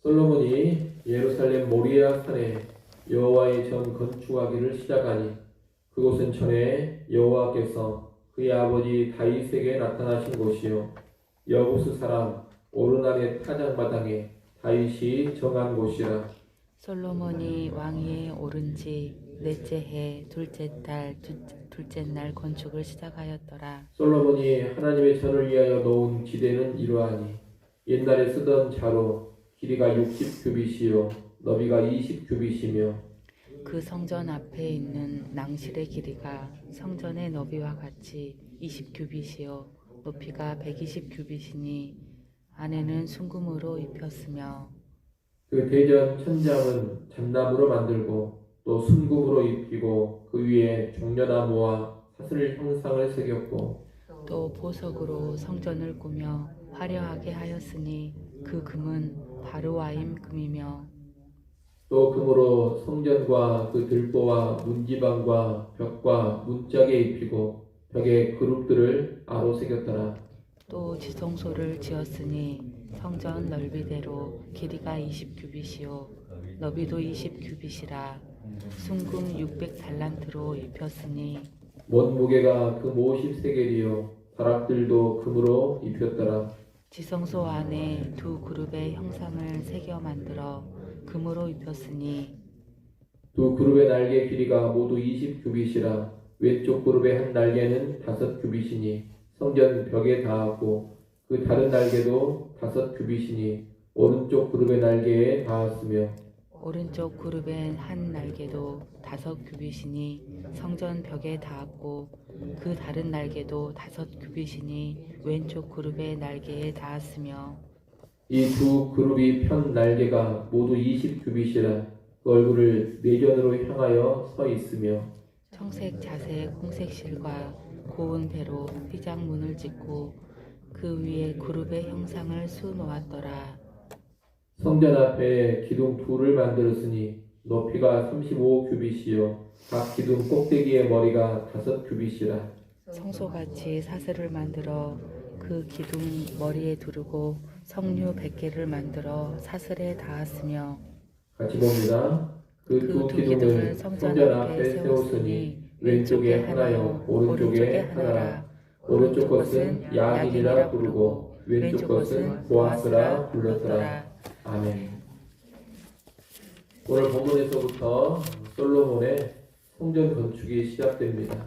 솔로몬이 예루살렘 모리아 산에 여호와의 전 건축하기를 시작하니 그곳은 전에 여호와께서 그의 아버지 다윗에게 나타나신 곳이요 여부스 사람 오르난의 타작마당에 다윗이 정한 곳이라. 솔로몬이 왕위에 오른 지 넷째 해 둘째 달 둘째 날 건축을 시작하였더라. 솔로몬이 하나님의 전을 위하여 놓은 기대는 이러하니 옛날에 쓰던 자로 길이가 60규빗이요 너비가 20규빗이며 그 성전 앞에 있는 낭실의 길이가 성전의 너비와 같이 20규빗이요 높이가 120규빗이니 안에는 순금으로 입혔으며 그 대전 천장은 잣나무로 만들고 또 순금으로 입히고 그 위에 종려나무와 사슬 형상을 새겼고 또 보석으로 성전을 꾸며 화려하게 하였으니 그 금은 바르와임 금이며 또 금으로 성전과 그 들보와 문지방과 벽과 문짝에 입히고 벽에 그룹들을 아로 새겼더라. 또 지성소를 지었으니 성전 넓이대로 길이가 20규빗이요 너비도 20규빗이라 순금 600달란트로 입혔으니 몸무게가 금 50세겔이요 다락들도 금으로 입혔더라. 지성소 안에 두 그룹의 형상을 새겨 만들어 금으로 입혔으니 두 그룹의 날개 길이가 모두 20규빗이라 왼쪽 그룹의 한 날개는 5규빗이니 성전 벽에 닿았고 그 다른 날개도 5규빗이니 오른쪽 그룹의 날개에 닿았으며 오른쪽 그룹의 한 날개도 5규빗이니 성전 벽에 닿았고 그 다른 날개도 5규빗이니 왼쪽 그룹의 날개에 닿았으며 이 두 그룹이 편 날개가 모두 20규빗이라 그 얼굴을 내전으로 향하여 서 있으며 청색 자색 홍색 실과 고운 배로 휘장문을 짓고 그 위에 그룹의 형상을 수놓았더라. 성전 앞에 기둥 둘을 만들었으니 높이가 35규빗이요 각 기둥 꼭대기의 머리가 5규빗이라. 성소같이 사슬을 만들어 그 기둥 머리에 두르고 석류 100개를 만들어 사슬에 닿았으며 같이 봅니다. 그 두 기둥을 성전 앞에 세웠으니 왼쪽에 하나요 오른쪽에 하나라. 오른쪽 것은 야긴이라 부르고 왼쪽 것은 보아스라 불렀더라. 아멘. 오늘 본문에서부터 솔로몬의 성전 건축이 시작됩니다.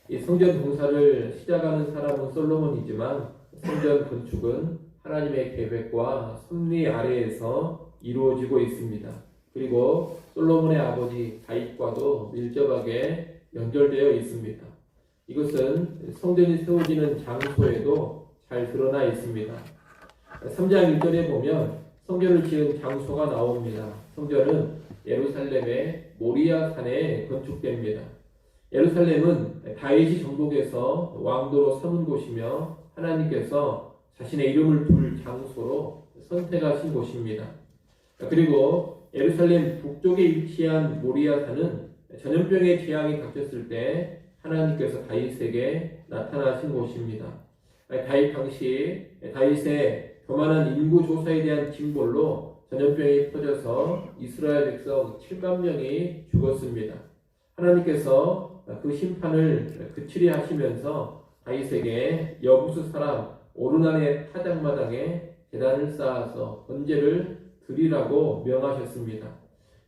이 성전 공사를 시작하는 사람은 솔로몬이지만 성전 건축은 하나님의 계획과 섭리 아래에서 이루어지고 있습니다. 그리고 솔로몬의 아버지 다윗과도 밀접하게 연결되어 있습니다. 이것은 성전이 세워지는 장소에도 잘 드러나 있습니다. 3장 1절에 보면 성전을 지은 장소가 나옵니다. 성전은 예루살렘의 모리아 산에 건축됩니다. 예루살렘은 다윗이 정복해서 왕도로 삼은 곳이며 하나님께서 자신의 이름을 둘 장소로 선택하신 곳입니다. 그리고 예루살렘 북쪽에 위치한 모리아 산은 전염병의 재앙이 닥쳤을 때 하나님께서 다윗에게 나타나신 곳입니다. 다윗 당시 다윗의 교만한 인구 조사에 대한 징벌로 전염병이 퍼져서 이스라엘 백성 7만 명이 죽었습니다. 하나님께서 그 심판을 그치리 하시면서 다윗에게 여부스 사람 오르난의 타작마당에 제단을 쌓아서 번제를 드리라고 명하셨습니다.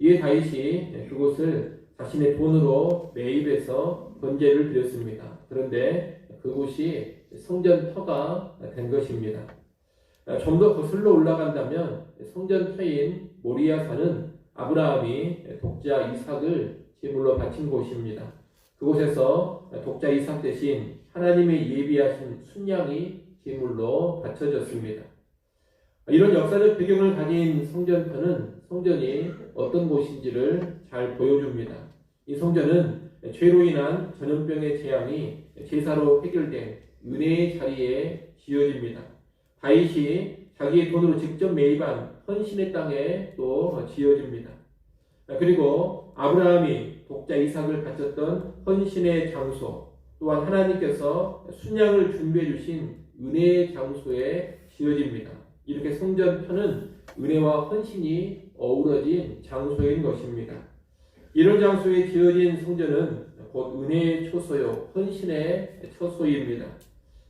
이에 다윗이 그곳을 자신의 돈으로 매입해서 번제를 드렸습니다. 그런데 그곳이 성전터가 된 것입니다. 좀 더 거슬러 올라간다면 성전터인 모리아산은 아브라함이 독자 이삭을 제물로 바친 곳입니다. 그곳에서 독자 이삭 대신 하나님의 예비하신 순양이 제물로 바쳐졌습니다. 이런 역사적 배경을 가진 성전터는 성전이 어떤 곳인지를 잘 보여줍니다. 이 성전은 죄로 인한 전염병의 재앙이 제사로 해결된 은혜의 자리에 지어집니다. 다윗이 자기의 돈으로 직접 매입한 헌신의 땅에 또 지어집니다. 그리고 아브라함이 독자 이삭을 바쳤던 헌신의 장소, 또한 하나님께서 순양을 준비해 주신 은혜의 장소에 지어집니다. 이렇게 성전터는 은혜와 헌신이 어우러진 장소인 것입니다. 이런 장소에 지어진 성전은 곧 은혜의 초소요, 헌신의 처소입니다.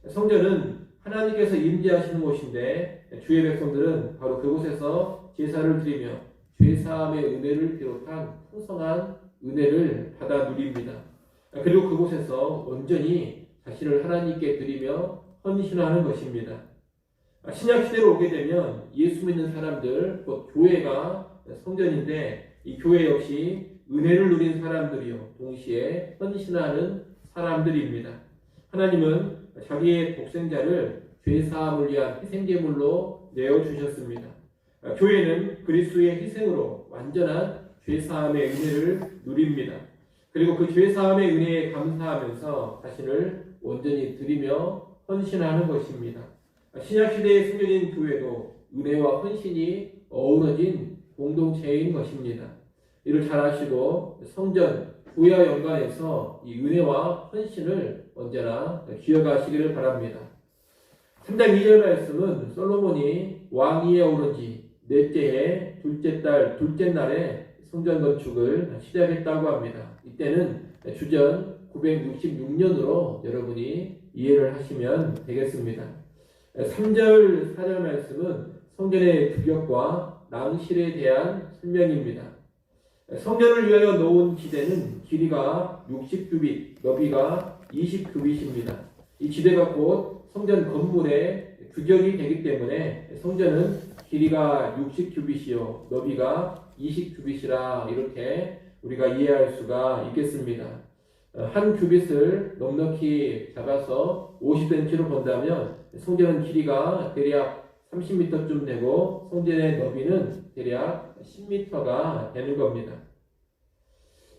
성전은 하나님께서 임재하시는 곳인데 주의 백성들은 바로 그곳에서 제사를 드리며 죄사함의 은혜를 비롯한 풍성한 은혜를 받아 누립니다. 그리고 그곳에서 온전히 자신을 하나님께 드리며 헌신하는 것입니다. 신약시대로 오게 되면 예수 믿는 사람들, 곧 교회가 성전인데 이 교회 역시 은혜를 누린 사람들이요 동시에 헌신하는 사람들입니다. 하나님은 자기의 독생자를 죄사함을 위한 희생제물로 내어주셨습니다. 교회는 그리스도의 희생으로 완전한 죄사함의 은혜를 누립니다. 그리고 그 죄사함의 은혜에 감사하면서 자신을 온전히 드리며 헌신하는 것입니다. 신약시대의 성전인 교회도 은혜와 헌신이 어우러진 공동체인 것입니다. 이를 잘 아시고 성전, 구약 연관에서 이 은혜와 헌신을 언제나 기억하시기를 바랍니다. 3장 2절 말씀은 솔로몬이 왕위에 오른 지 넷째 해 둘째 날에 성전 건축을 시작했다고 합니다. 이때는 주전 966년으로 여러분이 이해를 하시면 되겠습니다. 3절 4절 말씀은 성전의 규격과 낭실에 대한 설명입니다. 성전을 위하여 놓은 지대는 길이가 60규빗, 너비가 20규빗입니다. 이 지대가 곧 성전 건물의 규격이 되기 때문에 성전은 길이가 60규빗이요, 너비가 20규빗이라 이렇게 우리가 이해할 수가 있겠습니다. 한 규빗을 넉넉히 잡아서 50cm로 본다면 성전은 길이가 대략 30m쯤 되고 성전의 너비는 대략 10m가 되는 겁니다.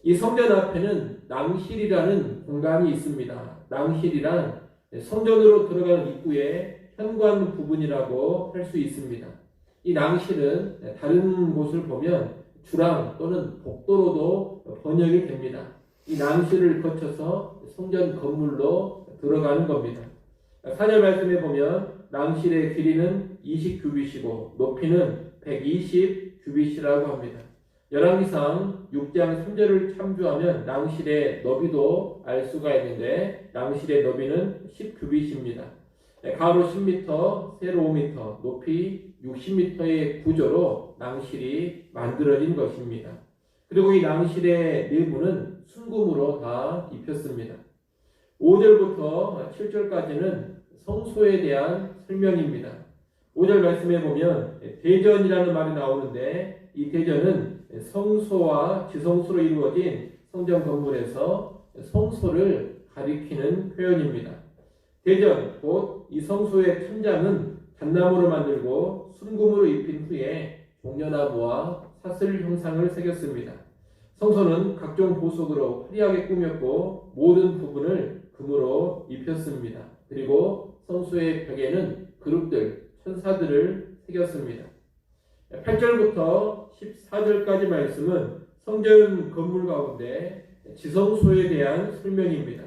이 성전 앞에는 낭실이라는 공간이 있습니다. 낭실이란 성전으로 들어가는 입구의 현관 부분이라고 할 수 있습니다. 이 낭실은 다른 곳을 보면 주랑 또는 복도로도 번역이 됩니다. 이 낭실을 거쳐서 성전 건물로 들어가는 겁니다. 4절 말씀에 보면 낭실의 길이는 20규빗이고 높이는 120규빗이라고 합니다. 열왕기상 6장 3절을 참조하면 낭실의 너비도 알 수가 있는데 낭실의 너비는 10규빗입니다. 가로 10m, 세로 5m, 높이 60m의 구조로 낭실이 만들어진 것입니다. 그리고 이 낭실의 내부는 순금으로 다 입혔습니다. 5절부터 7절까지는 성소에 대한 설명입니다. 5절 말씀에 보면 대전이라는 말이 나오는데 이 대전은 성소와 지성소로 이루어진 성전 건물에서 성소를 가리키는 표현입니다. 대전, 곧 이 성소의 천장은 잣나무로 만들고 순금으로 입힌 후에 종려나무와 사슬 형상을 새겼습니다. 성소는 각종 보석으로 화려하게 꾸몄고 모든 부분을 금으로 입혔습니다. 그리고 성소의 벽에는 그룹들, 천사들을 새겼습니다. 8절부터 14절까지 말씀은 성전 건물 가운데 지성소에 대한 설명입니다.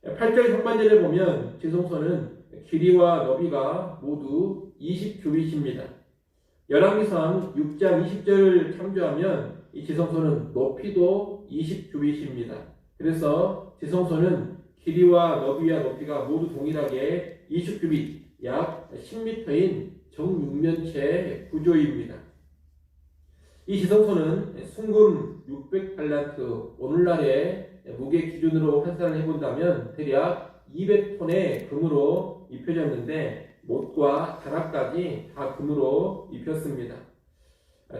8절 상반절에 보면 지성소는 길이와 너비가 모두 20규빗입니다. 열왕기상 6장 20절을 참조하면 이 지성소는 높이도 20규빗입니다. 그래서 지성소는 길이와 너비와 높이가 모두 동일하게 20규빗, 약 10m인 정육면체 구조입니다. 이 지성소는 순금 600달란트, 오늘날의 무게 기준으로 환산을 해본다면 대략 200톤의 금으로 입혀졌는데 못과 다락까지 다 금으로 입혔습니다.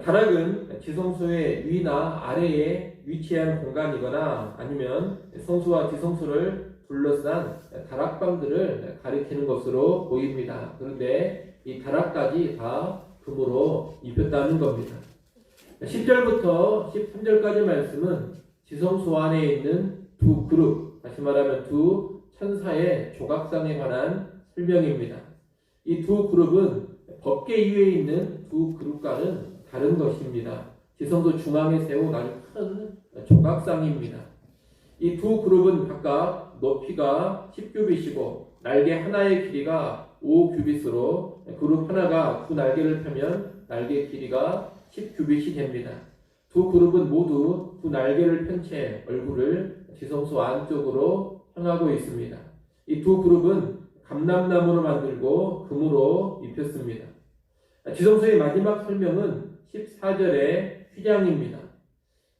다락은 지성소의 위나 아래에 위치한 공간이거나 아니면 성소와 지성소를 둘러싼 다락방들을 가리키는 것으로 보입니다. 그런데 이 다락까지 다 금으로 입혔다는 겁니다. 10절부터 13절까지 말씀은 지성소 안에 있는 두 그룹, 다시 말하면 두 천사의 조각상에 관한 설명입니다. 이 두 그룹은 법궤 위에 있는 두 그룹과는 다른 것입니다. 지성소 중앙에 세운 아주 큰 조각상입니다. 이 두 그룹은 각각 높이가 10규빗이고 날개 하나의 길이가 5규빗으로 그룹 하나가 두 날개를 펴면 날개 길이가 10규빗이 됩니다. 두 그룹은 모두 두 날개를 편 채 얼굴을 지성소 안쪽으로 향하고 있습니다. 이 두 그룹은 감람나무로 만들고 금으로 입혔습니다. 지성소의 마지막 설명은 14절의 휘장입니다.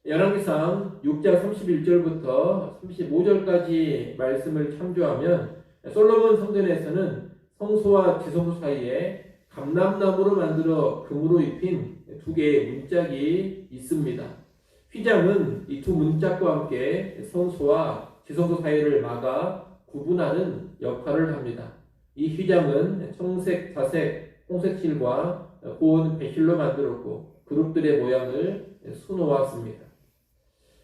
열왕기상 6장 31절부터 35절까지 말씀을 참조하면 솔로몬 성전에서는 성소와 지성소 사이에 감람나무로 만들어 금으로 입힌 두 개의 문짝이 있습니다. 휘장은 이 두 문짝과 함께 성소와 지성소 사이를 막아 구분하는 역할을 합니다. 이 휘장은 청색, 자색, 홍색 실과 고운 배실로 만들었고 그룹들의 모양을 수놓았습니다.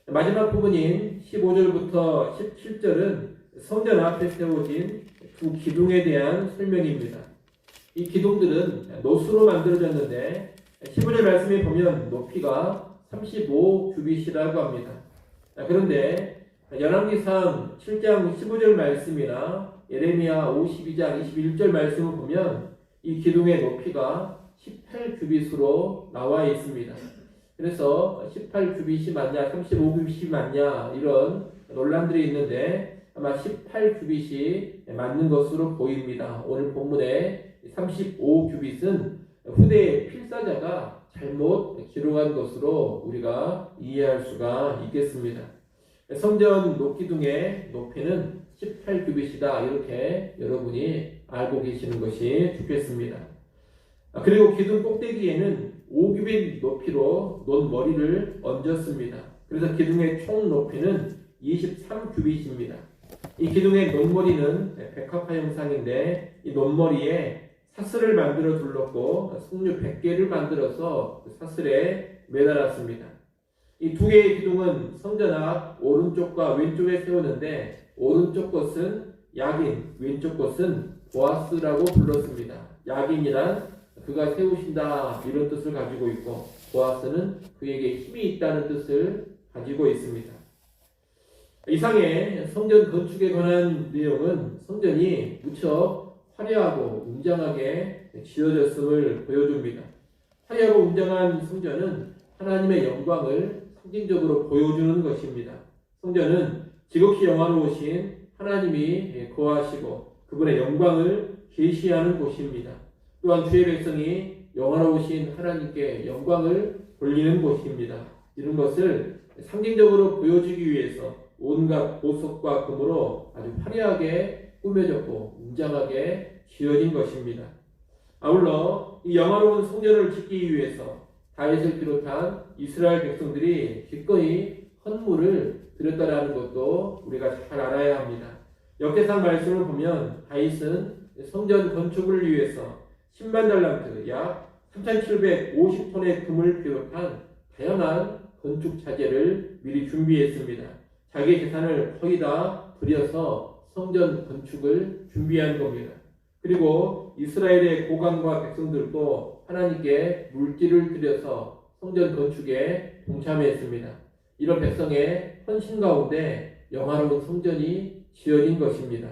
마지막 부분인 15절부터 17절은 성전 앞에 세워진 두 기둥에 대한 설명입니다. 이 기둥들은 노수로 만들어졌는데 15절 말씀에 보면 높이가 35규빗이라고 합니다. 그런데 열왕기상 7장 15절 말씀이나 예레미야 52장 21절 말씀을 보면 이 기둥의 높이가 18규빗으로 나와 있습니다. 그래서 18규빗이 맞냐 35규빗이 맞냐 이런 논란들이 있는데 아마 18규빗이 맞는 것으로 보입니다. 오늘 본문에 35규빗은 후대의 필사자가 잘못 기록한 것으로 우리가 이해할 수가 있겠습니다. 성전 녹기둥의 높이는 18규빗이다 이렇게 여러분이 알고 계시는 것이 좋겠습니다. 그리고 기둥 꼭대기에는 5규빗 높이로 논머리를 얹었습니다. 그래서 기둥의 총 높이는 23규빗입니다. 이 기둥의 논머리는 백합화 형상인데 이 논머리에 사슬을 만들어 둘렀고 석류 100개를 만들어서 사슬에 매달았습니다. 이 두 개의 기둥은 성전 앞 오른쪽과 왼쪽에 세우는데 오른쪽 것은 야긴, 왼쪽 것은 보아스라고 불렀습니다. 야긴이란 그가 세우신다 이런 뜻을 가지고 있고 보아스는 그에게 힘이 있다는 뜻을 가지고 있습니다. 이상의 성전 건축에 관한 내용은 성전이 무척 화려하고 웅장하게 지어졌음을 보여줍니다. 화려하고 웅장한 성전은 하나님의 영광을 상징적으로 보여주는 것입니다. 성전은 지극히 영화로우신 하나님이 거하시고 그분의 영광을 계시하는 곳입니다. 또한 주의 백성이 영화로우신 하나님께 영광을 돌리는 곳입니다. 이런 것을 상징적으로 보여주기 위해서 온갖 보석과 금으로 아주 화려하게 꾸며졌고 웅장하게 지어진 것입니다. 아울러 이 영화로운 성전을 짓기 위해서 다윗을 비롯한 이스라엘 백성들이 기꺼이 헌물을 드렸다라는 것도 우리가 잘 알아야 합니다. 역대상 말씀을 보면 다윗은 성전 건축을 위해서 10만 달란트 약 3,750톤의 금을 비롯한 다양한 건축 자재를 미리 준비했습니다. 자기 재산을 거의 다 들여서 성전 건축을 준비한 겁니다. 그리고 이스라엘의 고관과 백성들도 하나님께 물질을 들여서 성전 건축에 동참했습니다. 이런 백성의 헌신 가운데 영화로운 성전이 지어진 것입니다.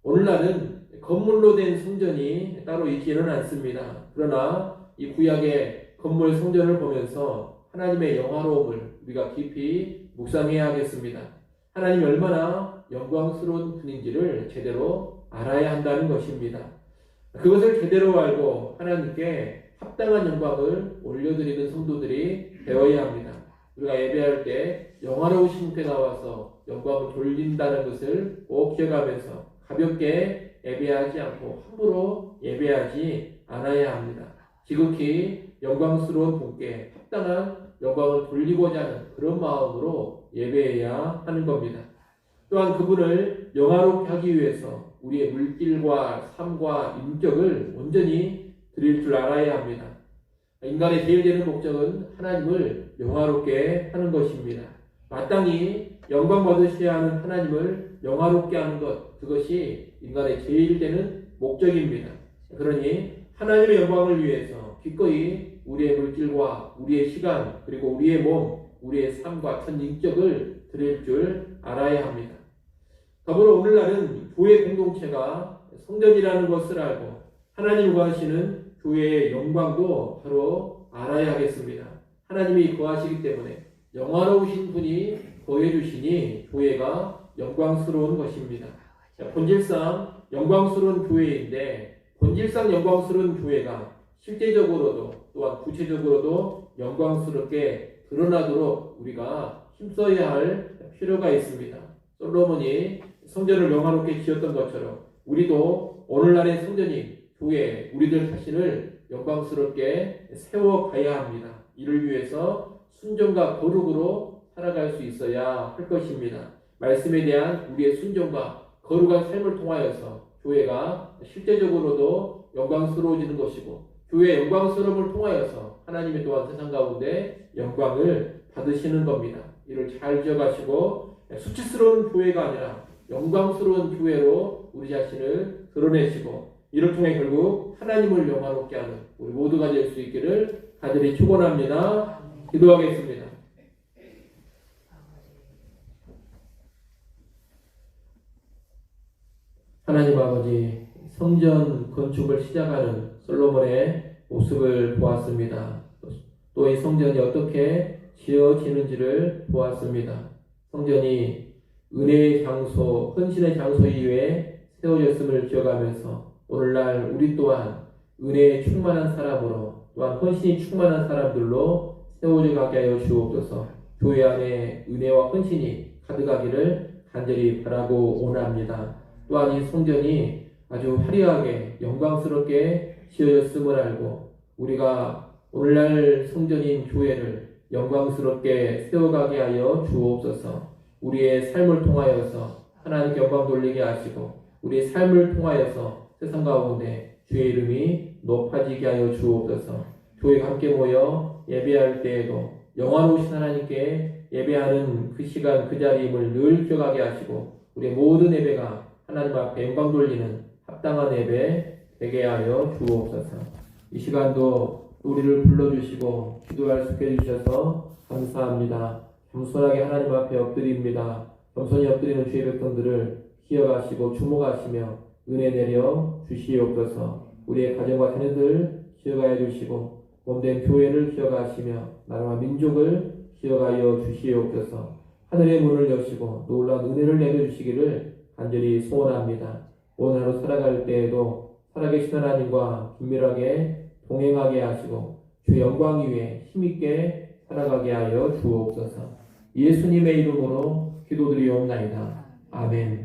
오늘날은 건물로 된 성전이 따로 있지는 않습니다. 그러나 이 구약의 건물 성전을 보면서 하나님의 영화로움을 우리가 깊이 묵상해야 하겠습니다. 하나님이 얼마나 영광스러운 분인지를 제대로 알아야 한다는 것입니다. 그것을 제대로 알고 하나님께 합당한 영광을 올려드리는 성도들이 되어야 합니다. 우리가 예배할 때 영화로우신 분께 나와서 영광을 돌린다는 것을 꼭 기억하면서 가볍게 예배하지 않고 함부로 예배하지 않아야 합니다. 지극히 영광스러운 분께 합당한 영광을 돌리고자 하는 그런 마음으로 예배해야 하는 겁니다. 또한 그분을 영화롭게 하기 위해서 우리의 물질과 삶과 인격을 온전히 드릴 줄 알아야 합니다. 인간의 제일 되는 목적은 하나님을 영화롭게 하는 것입니다. 마땅히 영광 받으셔야 하는 하나님을 영화롭게 하는 것, 그것이 인간의 제일 되는 목적입니다. 그러니 하나님의 영광을 위해서 기꺼이 우리의 물질과 우리의 시간 그리고 우리의 몸, 우리의 삶과 전 인격을 드릴 줄 알아야 합니다. 더불어 오늘날은 교회 공동체가 성전이라는 것을 알고 하나님 구하시는 교회의 영광도 바로 알아야 하겠습니다. 하나님이 거하시기 때문에 영화로우신 분이 거해 주시니 교회가 영광스러운 것입니다. 자, 본질상 영광스러운 교회인데 본질상 영광스러운 교회가 실제적으로도 또한 구체적으로도 영광스럽게 드러나도록 우리가 힘써야 할 필요가 있습니다. 솔로몬이 성전을 영화롭게 지었던 것처럼 우리도 오늘날의 성전인 교회 우리들 자신을 영광스럽게 세워가야 합니다. 이를 위해서 순종과 거룩으로 살아갈 수 있어야 할 것입니다. 말씀에 대한 우리의 순종과 거룩한 삶을 통하여서 교회가 실제적으로도 영광스러워지는 것이고 교회의 영광스러움을 통하여서 하나님이 또한 세상 가운데 영광을 받으시는 겁니다. 이를 잘 기억하시고 수치스러운 교회가 아니라 영광스러운 교회로 우리 자신을 드러내시고 이를 통해 결국 하나님을 영화롭게 하는 우리 모두가 될 수 있기를 간절히 축원합니다. 기도하겠습니다. 하나님 아버지, 성전 건축을 시작하는 솔로몬의 모습을 보았습니다. 또 이 성전이 어떻게 지어지는지를 보았습니다. 성전이 은혜의 장소, 헌신의 장소 이외에 세워졌음을 기억하면서 오늘날 우리 또한 은혜에 충만한 사람으로 또한 헌신이 충만한 사람들로 세워져 가게 하여 주옵소서. 교회 안에 은혜와 헌신이 가득하기를 간절히 바라고 원합니다. 또한 이 성전이 아주 화려하게 영광스럽게 지어졌음을 알고 우리가 오늘날 성전인 교회를 영광스럽게 세워가게 하여 주옵소서. 우리의 삶을 통하여서 하나님께 영광 돌리게 하시고 우리의 삶을 통하여서 세상 가운데 주의 이름이 높아지게 하여 주옵소서. 교회가 함께 모여 예배할 때에도 영화로우신 하나님께 예배하는 그 시간 그 자리임을 늘 기억하게 하시고 우리의 모든 예배가 하나님 앞에 영광 돌리는 합당한 예배 되게 하여 주옵소서. 이 시간도 우리를 불러주시고 기도할 수 있게 해주셔서 감사합니다. 겸손하게 하나님 앞에 엎드립니다. 겸손히 엎드리는 주의 백성들을 기억하시고 주목하시며 은혜 내려 주시옵소서. 우리의 가정과 자녀들 기억하여 주시고 몸된 교회를 기억하시며 나라와 민족을 기억하여 주시옵소서. 하늘의 문을 여시고 놀라운 은혜를 내려주시기를 간절히 소원합니다. 오늘 하루 살아갈 때에도 살아계신 하나님과 긴밀하게 동행하게 하시고 주 영광 위에 힘있게 살아가게 하여 주옵소서. 예수님의 이름으로 기도드리옵나이다. 아멘.